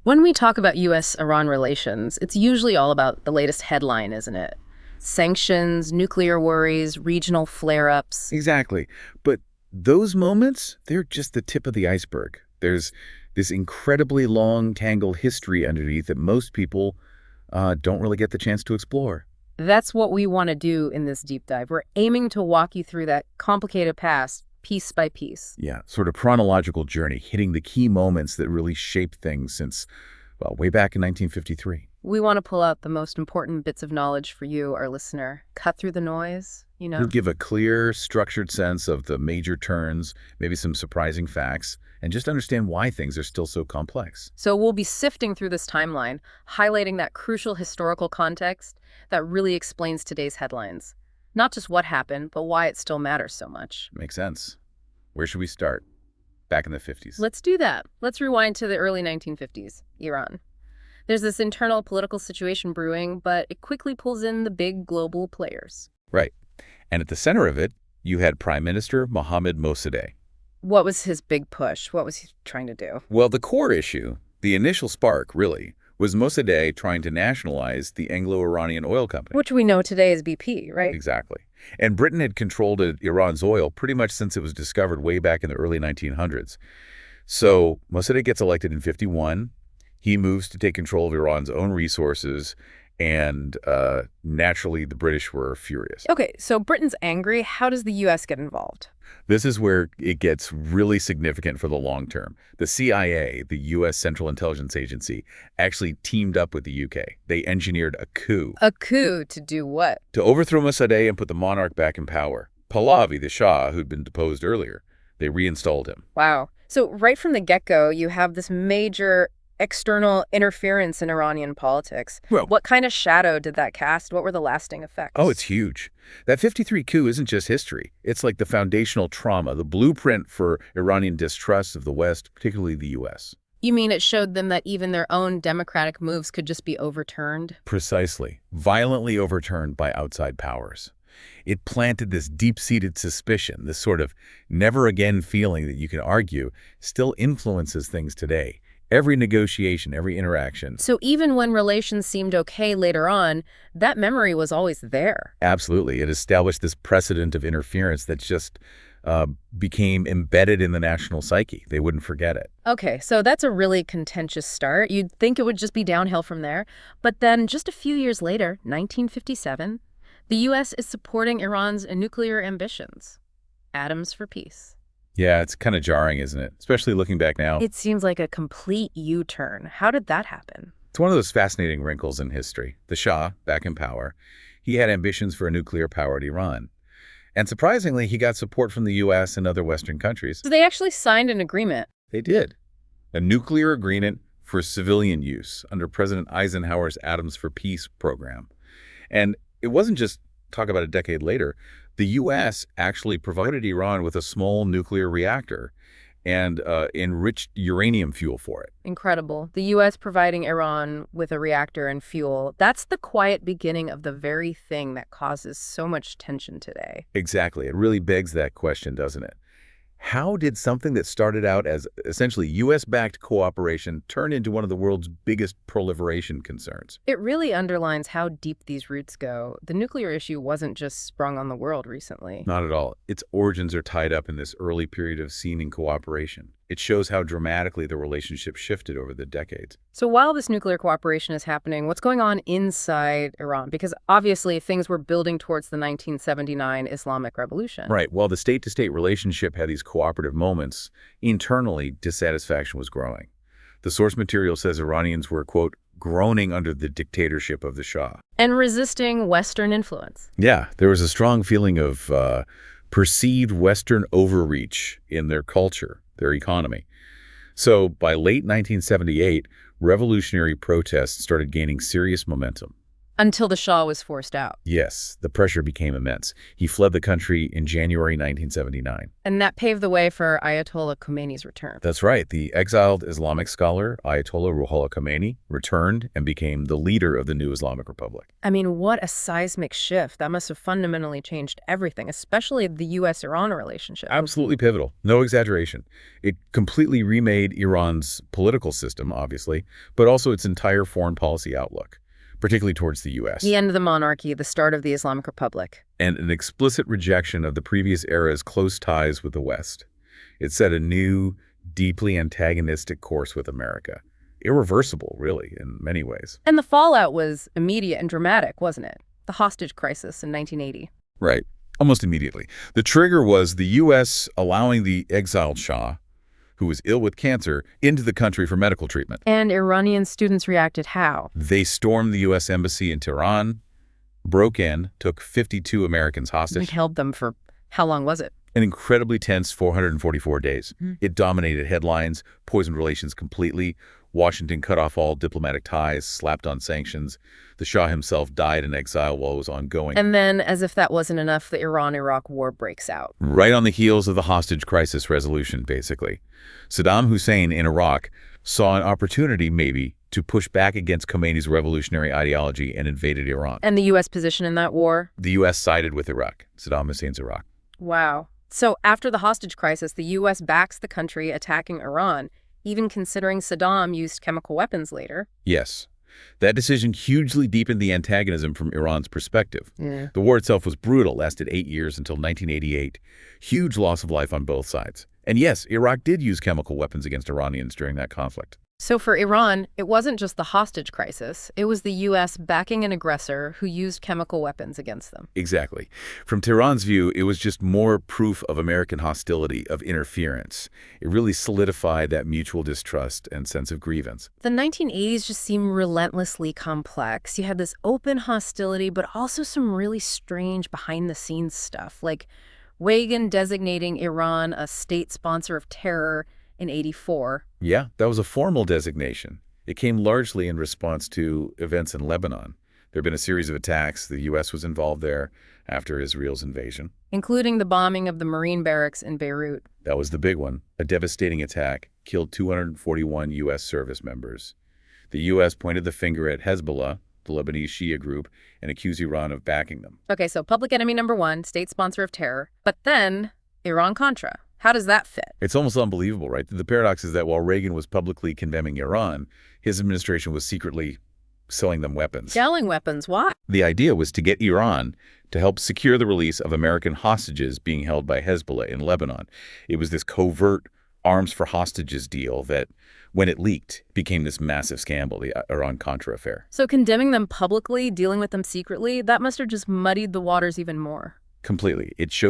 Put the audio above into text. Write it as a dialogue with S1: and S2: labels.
S1: When we talk about U.S.-Iran relations, it's usually all about the latest headline, isn't it? Sanctions, nuclear worries, regional flare-ups.
S2: Exactly. But those moments, they're just the tip of the iceberg. There's this incredibly long, tangled history underneath that most people don't really get the chance to explore.
S1: That's what we want to do in this deep dive. We're aiming to walk you through that complicated past, piece by piece.
S2: Yeah, sort of chronological journey, hitting the key moments that really shaped things since, well, way back in 1953.
S1: We want to pull out the most important bits of knowledge for you, our listener. Cut through the noise,
S2: We'll give a clear, structured sense of the major turns, maybe some surprising facts, and just understand why things are still so complex.
S1: So we'll be sifting through this timeline, highlighting that crucial historical context that really explains today's headlines. Not just what happened, but why it still matters so much.
S2: Makes sense. Where should we start? Back in the 50s.
S1: Let's do that. Let's rewind to the early 1950s, Iran. There's this internal political situation brewing, but it quickly pulls in the big global players.
S2: Right. And at the center of it, you had Prime Minister Mohammad Mossadegh.
S1: What was his big push? What was he trying to do?
S2: Well, the core issue, the initial spark, really, was Mossadegh trying to nationalize the Anglo-Iranian oil company.
S1: Which we know today is BP, right?
S2: Exactly. And Britain had controlled Iran's oil pretty much since it was discovered way back in the early 1900s. So Mossadegh gets elected in 51. He moves to take control of Iran's own resources, and naturally the British were furious.
S1: Okay, so Britain's angry. How does the U.S. get involved?
S2: This is where it gets really significant for the long term. The CIA, the U.S. Central Intelligence Agency, actually teamed up with the U.K. They engineered a coup.
S1: A coup to do what?
S2: To overthrow Mossadegh and put the monarch back in power. Pahlavi, the Shah, who'd been deposed earlier, they reinstalled him.
S1: Wow. So right from the get-go, you have this major external interference in Iranian politics.
S2: Well,
S1: what kind of shadow did that cast? What were the lasting effects?
S2: Oh, it's huge. That 53 coup isn't just history. It's like the foundational trauma, the blueprint for Iranian distrust of the West, particularly the U.S.
S1: You mean it showed them that even their own democratic moves could just be overturned?
S2: Precisely. Violently overturned by outside powers. It planted this deep-seated suspicion, this sort of never-again feeling that you can argue still influences things today. Every negotiation, every interaction.
S1: So even when relations seemed okay later on, that memory was always there.
S2: Absolutely. It established this precedent of interference that just became embedded in the national psyche. They wouldn't forget it.
S1: Okay, so that's a really contentious start. You'd think it would just be downhill from there. But then just a few years later, 1957, the U.S. is supporting Iran's nuclear ambitions. Atoms for peace.
S2: Yeah, it's kind of jarring, isn't it? Especially looking back now.
S1: It seems like a complete U-turn. How did that happen?
S2: It's one of those fascinating wrinkles in history. The Shah, back in power, he had ambitions for a nuclear-powered Iran. And surprisingly, he got support from the U.S. and other Western countries.
S1: So they actually signed an agreement.
S2: They did. A nuclear agreement for civilian use under President Eisenhower's Atoms for Peace program. And it wasn't just talk about a decade later. The U.S. actually provided Iran with a small nuclear reactor and enriched uranium fuel for it.
S1: Incredible. The U.S. providing Iran with a reactor and fuel. That's the quiet beginning of the very thing that causes so much tension today.
S2: Exactly. It really begs that question, doesn't it? How did something that started out as essentially U.S.-backed cooperation turn into one of the world's biggest proliferation concerns?
S1: It really underlines how deep these roots go. The nuclear issue wasn't just sprung on the world recently.
S2: Not at all. Its origins are tied up in this early period of seeming cooperation. It shows how dramatically the relationship shifted over the decades.
S1: So while this nuclear cooperation is happening, what's going on inside Iran? Because obviously things were building towards the 1979 Islamic Revolution.
S2: Right. While the state-to-state relationship had these cooperative moments, internally dissatisfaction was growing. The source material says Iranians were, quote, groaning under the dictatorship of the Shah.
S1: And resisting Western influence.
S2: Yeah, there was a strong feeling of perceived Western overreach in their culture, their economy. So by late 1978, revolutionary protests started gaining serious momentum.
S1: Until the Shah was forced out.
S2: Yes, the pressure became immense. He fled the country in January 1979.
S1: And that paved the way for Ayatollah Khomeini's return.
S2: That's right. The exiled Islamic scholar Ayatollah Ruhollah Khomeini returned and became the leader of the new Islamic Republic.
S1: I mean, what a seismic shift. That must have fundamentally changed everything, especially the U.S.-Iran relationship.
S2: Absolutely pivotal. No exaggeration. It completely remade Iran's political system, obviously, but also its entire foreign policy outlook, particularly towards the U.S.
S1: The end of the monarchy, the start of the Islamic Republic.
S2: And an explicit rejection of the previous era's close ties with the West. It set a new, deeply antagonistic course with America. Irreversible, really, in many ways.
S1: And the fallout was immediate and dramatic, wasn't it? The hostage crisis in 1980.
S2: Right. Almost immediately. The trigger was the U.S. allowing the exiled Shah, who was ill with cancer, into the country for medical treatment.
S1: And Iranian students reacted how?
S2: They stormed the U.S. embassy in Tehran, broke in, took 52 Americans hostage.
S1: They held them for, how long was it?
S2: An incredibly tense 444 days. It dominated headlines, poisoned relations completely. Washington cut off all diplomatic ties, slapped on sanctions. The Shah himself died in exile while it was ongoing.
S1: And then, as if that wasn't enough, the Iran-Iraq war breaks out.
S2: Right on the heels of the hostage crisis resolution, basically. Saddam Hussein in Iraq saw an opportunity, maybe, to push back against Khomeini's revolutionary ideology and invaded Iran.
S1: And the U.S. position in that war?
S2: The U.S. sided with Iraq, Saddam Hussein's Iraq.
S1: Wow. So after the hostage crisis, the U.S. backs the country attacking Iran, even considering Saddam used chemical weapons later.
S2: Yes. That decision hugely deepened the antagonism from Iran's perspective.
S1: Yeah.
S2: The war itself was brutal, lasted 8 years until 1988. Huge loss of life on both sides. And yes, Iraq did use chemical weapons against Iranians during that conflict.
S1: So for Iran, it wasn't just the hostage crisis. It was the U.S. backing an aggressor who used chemical weapons against them.
S2: Exactly. From Tehran's view, it was just more proof of American hostility, of interference. It really solidified that mutual distrust and sense of grievance.
S1: The 1980s just seemed relentlessly complex. You had this open hostility, but also some really strange behind-the-scenes stuff, like Reagan designating Iran a state sponsor of terror in '84.
S2: Yeah, that was a formal designation. It came largely in response to events in Lebanon. There had been a series of attacks. The U.S. was involved there after Israel's invasion.
S1: Including the bombing of the Marine barracks in Beirut.
S2: That was the big one. A devastating attack killed 241 U.S. service members. The U.S. pointed the finger at Hezbollah, the Lebanese Shia group, and accused Iran of backing them.
S1: Okay, so public enemy number one, state sponsor of terror. But then, Iran-Contra. How does that fit?
S2: It's almost unbelievable, right? The paradox is that while Reagan was publicly condemning Iran, his administration was secretly selling them weapons.
S1: Selling weapons? Why?
S2: The idea was to get Iran to help secure the release of American hostages being held by Hezbollah in Lebanon. It was this covert arms for hostages deal that, when it leaked, became this massive scandal, the Iran-Contra affair.
S1: So condemning them publicly, dealing with them secretly, that must have just muddied the waters even more.
S2: Completely. It showed